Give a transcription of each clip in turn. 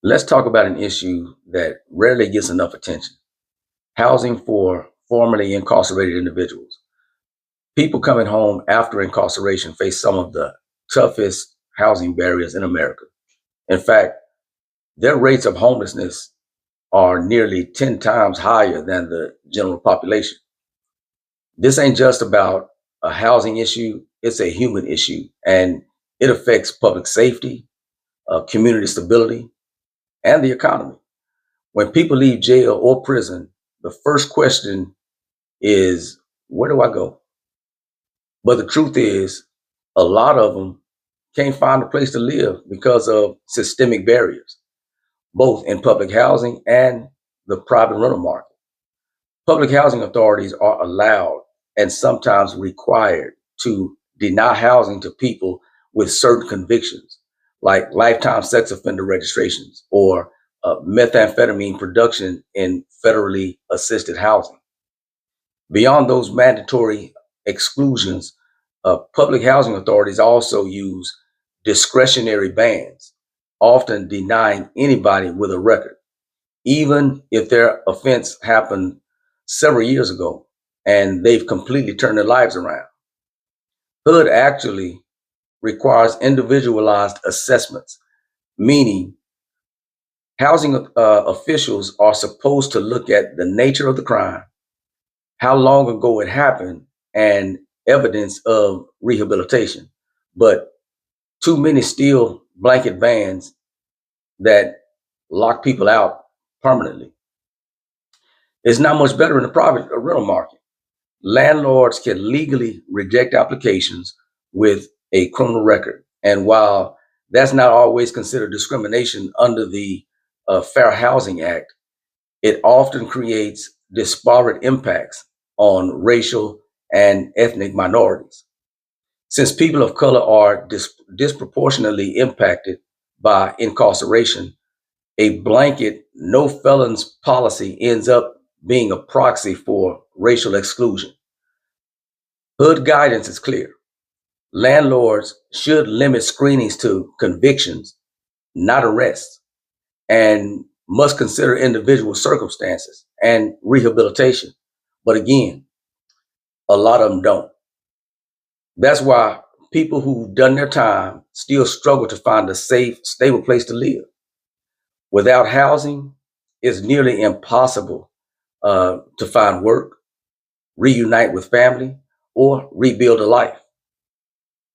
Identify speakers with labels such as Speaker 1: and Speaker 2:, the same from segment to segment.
Speaker 1: Let's talk about an issue that rarely gets enough attention: housing for formerly incarcerated individuals. People coming home after incarceration face some of the toughest housing barriers in America. In fact, their rates of homelessness are nearly 10 times higher than the general population. This ain't just about a housing issue, it's a human issue, and it affects public safety, community stability, and the economy. When people leave jail or prison, the first question is, where do I go? But the truth is, a lot of them can't find a place to live because of systemic barriers, both in public housing and the private rental market. Public housing authorities are allowed and sometimes required to deny housing to people with certain convictions, like lifetime sex offender registrations or methamphetamine production in federally assisted housing. Beyond those mandatory exclusions, public housing authorities also use discretionary bans, often denying anybody with a record, even if their offense happened several years ago and they've completely turned their lives around. HUD actually requires individualized assessments, meaning housing officials are supposed to look at the nature of the crime, how long ago it happened, and evidence of rehabilitation. But too many still blanket bans that lock people out permanently. It's not much better in the private rental market. Landlords can legally reject applications with a criminal record. And while that's not always considered discrimination under the Fair Housing Act, it often creates disparate impacts on racial and ethnic minorities. Since people of color are disproportionately impacted by incarceration, a blanket no felons policy ends up being a proxy for racial exclusion. HUD guidance is clear. Landlords should limit screenings to convictions, not arrests, and must consider individual circumstances and rehabilitation. But again, a lot of them don't. That's why people who've done their time still struggle to find a safe, stable place to live. Without housing, it's nearly impossible to find work, reunite with family, or rebuild a life.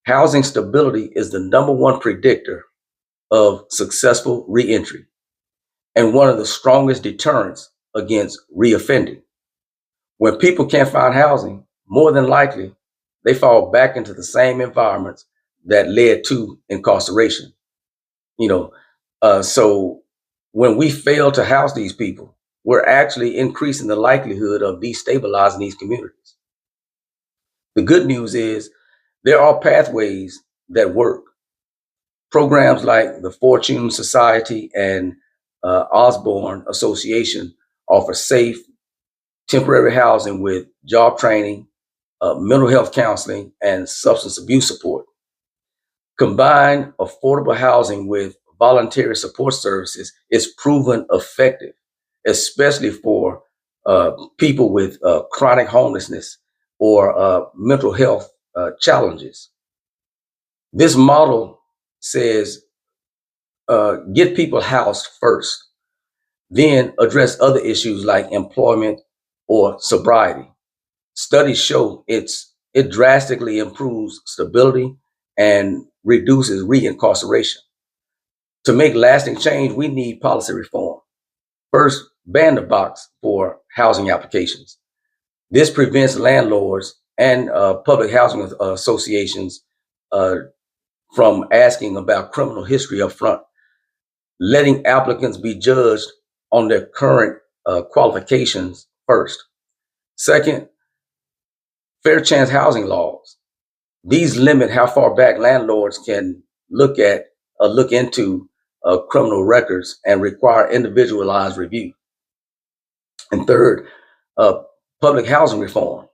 Speaker 1: Housing stability is the number one predictor of successful reentry and one of the strongest deterrents against reoffending. When people can't find housing, more than likely, they fall back into the same environments that led to incarceration. You know, so when we fail to house these people, we're actually increasing the likelihood of destabilizing these communities. The good news is there are pathways that work. Programs like the Fortune Society and Osborne Association offer safe, temporary housing with job training, mental health counseling, and substance abuse support. Combine affordable housing with voluntary support services is proven effective, especially for people with chronic homelessness or mental health challenges. This model says get people housed first, then address other issues like employment or sobriety. Studies show it drastically improves stability and reduces reincarceration. To make lasting change, we need policy reform. First, ban the box for housing applications. This prevents landlords and public housing associations uh, from asking about criminal history up front, letting applicants be judged on their current qualifications first. Second, fair chance housing laws. These limit how far back landlords can look into criminal records and require individualized review. And third, uh, public housing reform.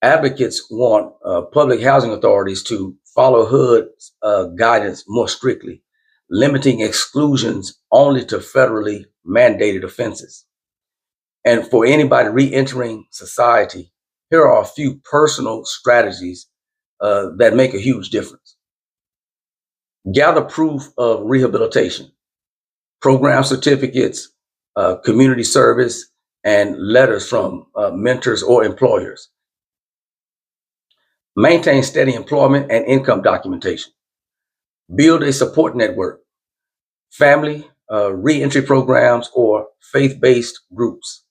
Speaker 1: Advocates want public housing authorities to follow HUD guidance more strictly, limiting exclusions only to federally mandated offenses. And for anybody re-entering society, here are a few personal strategies that make a huge difference. Gather proof of rehabilitation, program certificates, community service, and letters from mentors or employers. Maintain steady employment and income documentation. Build a support network, family, reentry programs, or faith-based groups.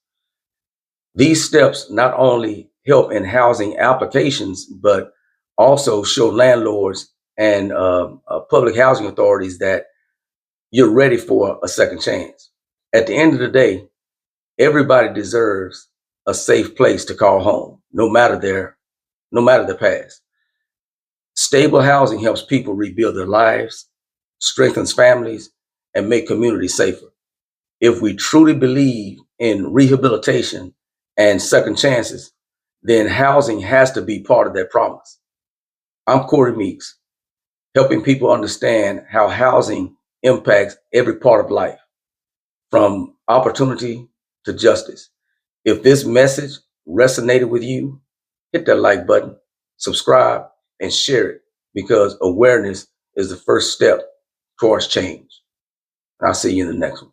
Speaker 1: These steps not only help in housing applications, but also show landlords and public housing authorities that you're ready for a second chance. At the end of the day, everybody deserves a safe place to call home, no matter their past. Stable housing helps people rebuild their lives, strengthens families, and make communities safer. If we truly believe in rehabilitation and second chances, then housing has to be part of that promise. I'm Corey Meeks, helping people understand how housing impacts every part of life, from opportunity to justice. If this message resonated with you, hit that like button, subscribe, and share it, because awareness is the first step towards change. And I'll see you in the next one.